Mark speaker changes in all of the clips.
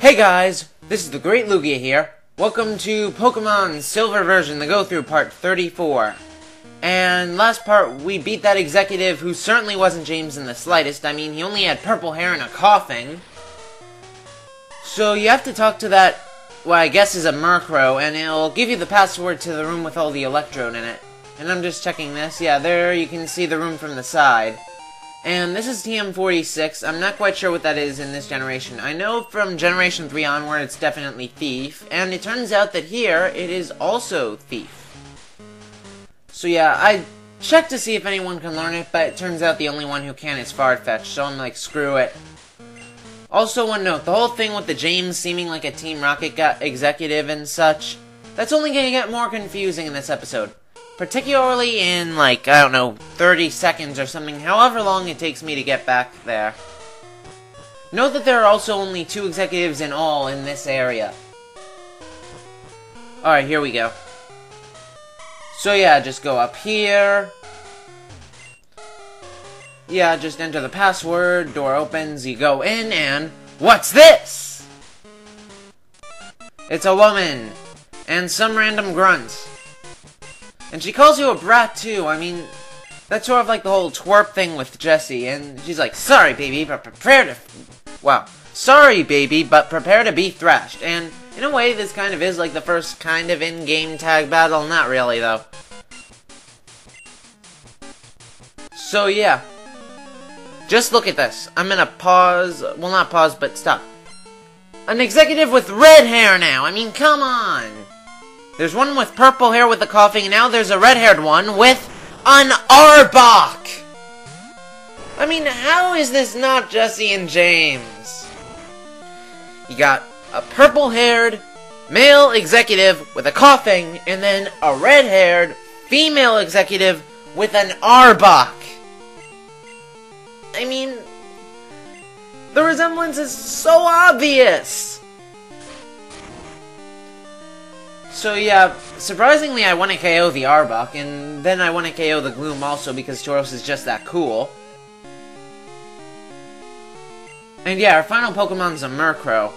Speaker 1: Hey guys, this is the Great Lugia here. Welcome to Pokemon Silver version, the go-through part 34. And last part, we beat that executive who certainly wasn't James in the slightest. I mean, he only had purple hair and a coughing. So you have to talk to that, what I guess is a Murkrow, and it'll give you the password to the room with all the electrode in it. And I'm just checking this. Yeah, there you can see the room from the side. And this is TM46. I'm not quite sure what that is in this generation. I know from Generation 3 onward it's definitely Thief. And it turns out that here, it is also Thief. So yeah, I checked to see if anyone can learn it, but it turns out the only one who can is Farfetch, so I'm like, screw it. Also, one note, the whole thing with the James seeming like a Team Rocket executive and such, that's only gonna get more confusing in this episode. Particularly in, like, I don't know, 30 seconds or something, however long it takes me to get back there. Note that there are also only 2 executives in all in this area. Alright, here we go. So yeah, just go up here. Yeah, just enter the password, door opens, you go in, and... what's this? It's a woman. And some random grunt. And she calls you a brat, too. I mean, that's sort of like the whole twerp thing with Jessie. And she's like, sorry, baby, but prepare to... wow. Sorry, baby, but prepare to be thrashed. And in a way, this kind of is like the first kind of in-game tag battle. Not really, though. So, yeah. Just look at this. I'm gonna pause... well, not pause, but stop. An executive with red hair now. I mean, come on. There's one with purple hair with a coughing, and now there's a red-haired one with an Arbok! I mean, how is this not Jesse and James? You got a purple-haired male executive with a coughing, and then a red-haired female executive with an Arbok. I mean, the resemblance is so obvious! So yeah, surprisingly I want to KO the Arbok, and then I want to KO the Gloom also because Tauros is just that cool. And yeah, our final Pokemon's a Murkrow.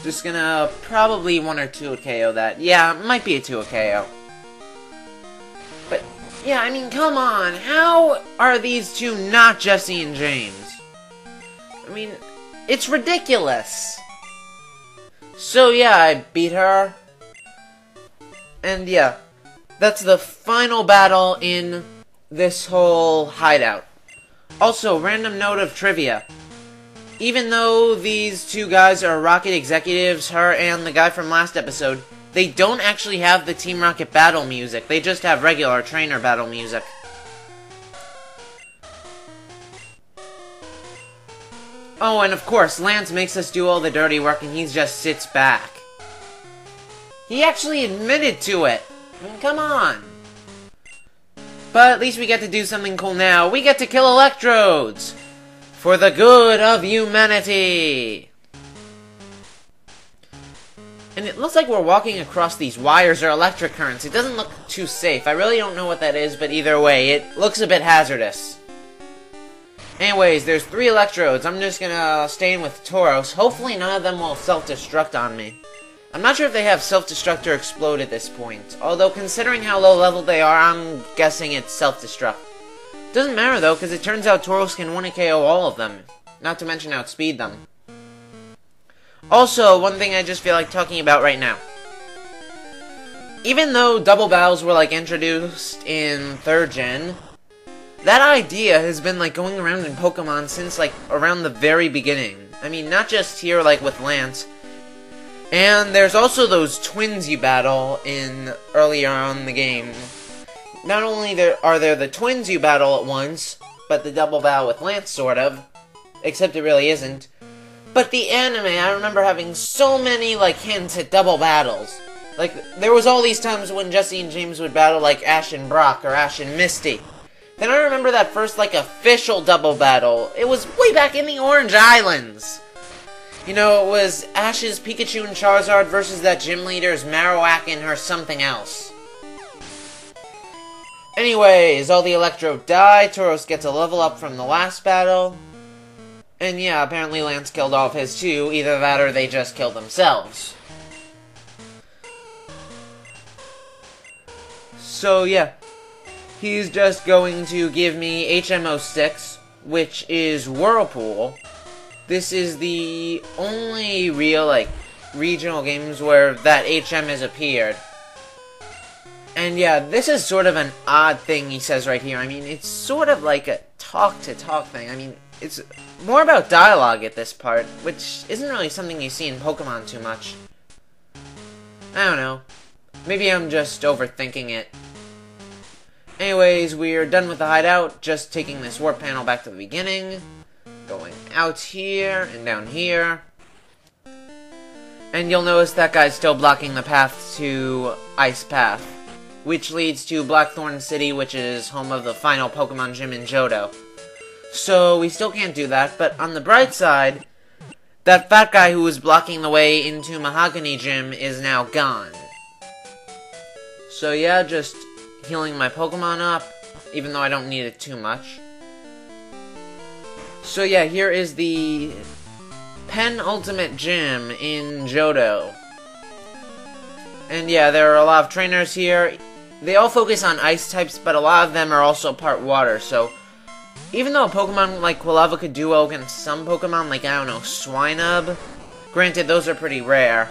Speaker 1: Just gonna probably 1 or 2 KO that. Yeah, might be a 2 KO. But yeah, I mean, come on, how are these two not Jesse and James? I mean, it's ridiculous. So yeah, I beat her. And yeah, that's the final battle in this whole hideout. Also, random note of trivia. Even though these 2 guys are Rocket executives, her and the guy from last episode, they don't actually have the Team Rocket battle music. They just have regular trainer battle music. Oh, and of course, Lance makes us do all the dirty work and he just sits back. He actually admitted to it. I mean, come on. But at least we get to do something cool now. We get to kill electrodes. For the good of humanity. And it looks like we're walking across these wires or electric currents. It doesn't look too safe. I really don't know what that is, but either way, it looks a bit hazardous. Anyways, there's 3 electrodes. I'm just gonna stay in with Tauros. Hopefully none of them will self-destruct on me. I'm not sure if they have self-destruct or explode at this point. Although, considering how low level they are, I'm guessing it's self-destruct. Doesn't matter though, because it turns out Tauros can 1 KO all of them. Not to mention outspeed them. Also, one thing I just feel like talking about right now. Even though double battles were like introduced in 3rd gen, that idea has been like going around in Pokemon since like around the very beginning. I mean, not just here like with Lance. And there's also those twins you battle in earlier on in the game. Not only are there the twins you battle at once, but the double battle with Lance, sort of. Except it really isn't. But the anime, I remember having so many, like, hints at double battles. Like, there was all these times when Jesse and James would battle, like, Ash and Brock, or Ash and Misty. Then I remember that first, like, official double battle. It was way back in the Orange Islands. You know, it was Ash's Pikachu and Charizard versus that gym leader's Marowak and her something else. Anyways, all the Electro die. Tauros gets a level up from the last battle. And yeah, apparently Lance killed all of his too. Either that or they just killed themselves. So yeah, he's just going to give me HMO 6, which is Whirlpool. This is the only real, like, regional games where that HM has appeared. And yeah, this is sort of an odd thing he says right here. I mean, it's sort of like a talk-to-talk thing. I mean, it's more about dialogue at this part, which isn't really something you see in Pokemon too much. I don't know. Maybe I'm just overthinking it. Anyways, we're done with the hideout, just taking this warp panel back to the beginning. Going out here, and down here. And you'll notice that guy's still blocking the path to Ice Path, which leads to Blackthorn City, which is home of the final Pokemon Gym in Johto. So, we still can't do that, but on the bright side, that fat guy who was blocking the way into Mahogany Gym is now gone. So yeah, just healing my Pokemon up, even though I don't need it too much. So yeah, here is the penultimate gym in Johto. And yeah, there are a lot of trainers here. They all focus on ice types, but a lot of them are also part water, so even though a Pokemon like Quilava could do well against some Pokemon, like, I don't know, Swinub, granted, those are pretty rare.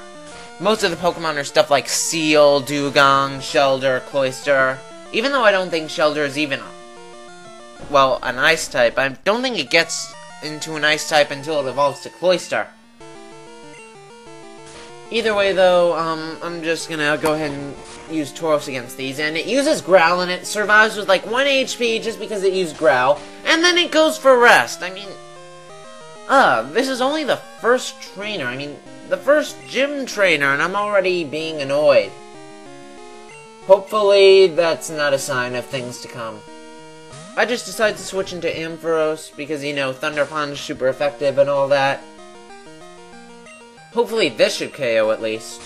Speaker 1: Most of the Pokemon are stuff like Seal, Dugong, Shelder, Cloyster. Even though I don't think Shelder is even, well, an ice type, I don't think it gets into an ice type until it evolves to Cloyster. Either way, though, I'm just gonna go ahead and use Tauros against these, and it uses Growl, and it survives with like 1 HP just because it used Growl, and then it goes for Rest. I mean, this is only the first trainer, I mean, the first gym trainer, and I'm already being annoyed. Hopefully, that's not a sign of things to come. I just decided to switch into Ampharos because, you know, Thunder Punch, super effective and all that. Hopefully this should KO at least.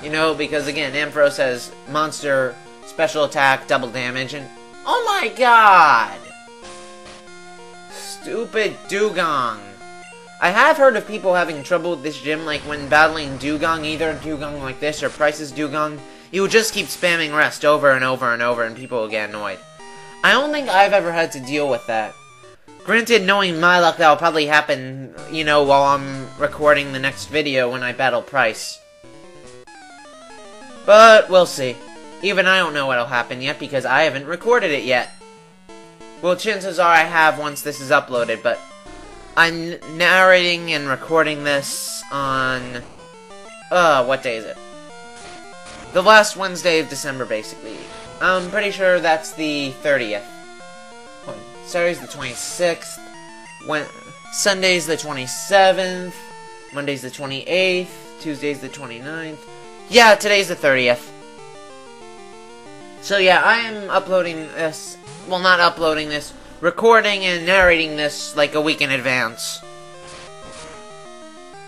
Speaker 1: You know, because again, Ampharos has monster, special attack, double damage, and oh my god! Stupid Dugong. I have heard of people having trouble with this gym, like when battling Dugong, either Dugong like this or Price's Dugong, you would just keep spamming Rest over and over and over and people would get annoyed. I don't think I've ever had to deal with that. Granted, knowing my luck, that'll probably happen, you know, while I'm recording the next video when I battle Price. But, we'll see. Even I don't know what'll happen yet, because I haven't recorded it yet. Well, chances are I have once this is uploaded, but I'm narrating and recording this on, what day is it? The last Wednesday of December, basically. I'm pretty sure that's the 30th. Saturday's the 26th. Sunday's the 27th. Monday's the 28th. Tuesday's the 29th. Yeah, today's the 30th. So yeah, I am uploading this, well, not uploading this, recording and narrating this like a week in advance.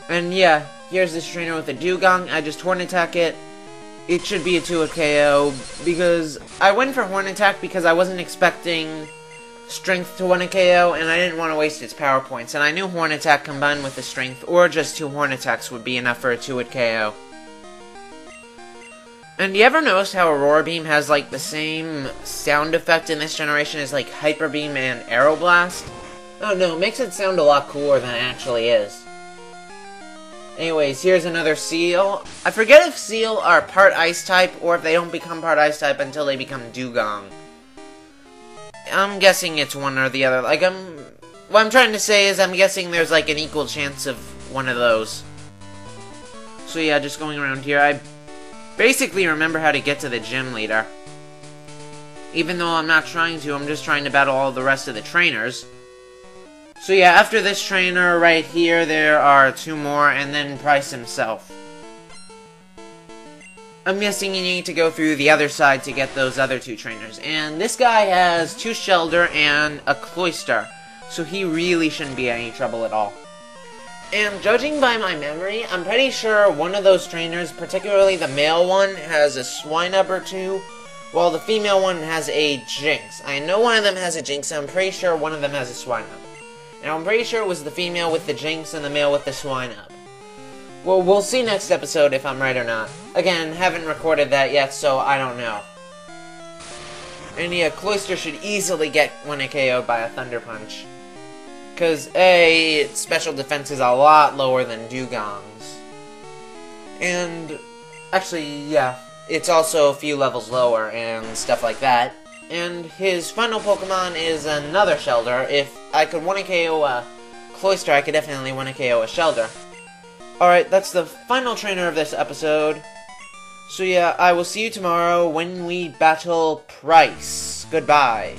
Speaker 1: And yeah, here's this trainer with a Dugong. I just Horn Attack it. It should be a 2-hit KO, because I went for Horn Attack because I wasn't expecting Strength to 1-hit KO, and I didn't want to waste its power points, and I knew Horn Attack combined with the Strength, or just 2 Horn Attacks would be enough for a 2-hit KO. And you ever notice how Aurora Beam has, like, the same sound effect in this generation as, like, Hyper Beam and Aeroblast? Oh no, it makes it sound a lot cooler than it actually is. Anyways, here's another Seal. I forget if Seal are part Ice type, or if they don't become part Ice type until they become Dugong. I'm guessing it's one or the other. Like, what I'm trying to say is I'm guessing there's, like, an equal chance of one of those. So yeah, just going around here, I basically remember how to get to the gym leader. Even though I'm not trying to, I'm just trying to battle all the rest of the trainers. So yeah, after this trainer right here, there are 2 more, and then Price himself. I'm guessing you need to go through the other side to get those other 2 trainers. And this guy has 2 Shelder and a Cloyster, so he really shouldn't be any trouble at all. And judging by my memory, I'm pretty sure one of those trainers, particularly the male one, has a Swinub or 2, while the female one has a Jinx. I know one of them has a Jinx, and I'm pretty sure one of them has a Swinub. And I'm pretty sure it was the female with the Jinx and the male with the Swine Up. Well, we'll see next episode if I'm right or not. Again, haven't recorded that yet, so I don't know. And yeah, Cloyster should easily get 1 KO'd by a Thunder Punch. Because, A, its special defense is a lot lower than Dugong's. And, actually, yeah, it's also a few levels lower and stuff like that. And his final Pokemon is another Shelder. If I could 1 KO a Cloyster, I could definitely 1 KO a Shelder. Alright, that's the final trainer of this episode. So yeah, I will see you tomorrow when we battle Price. Goodbye.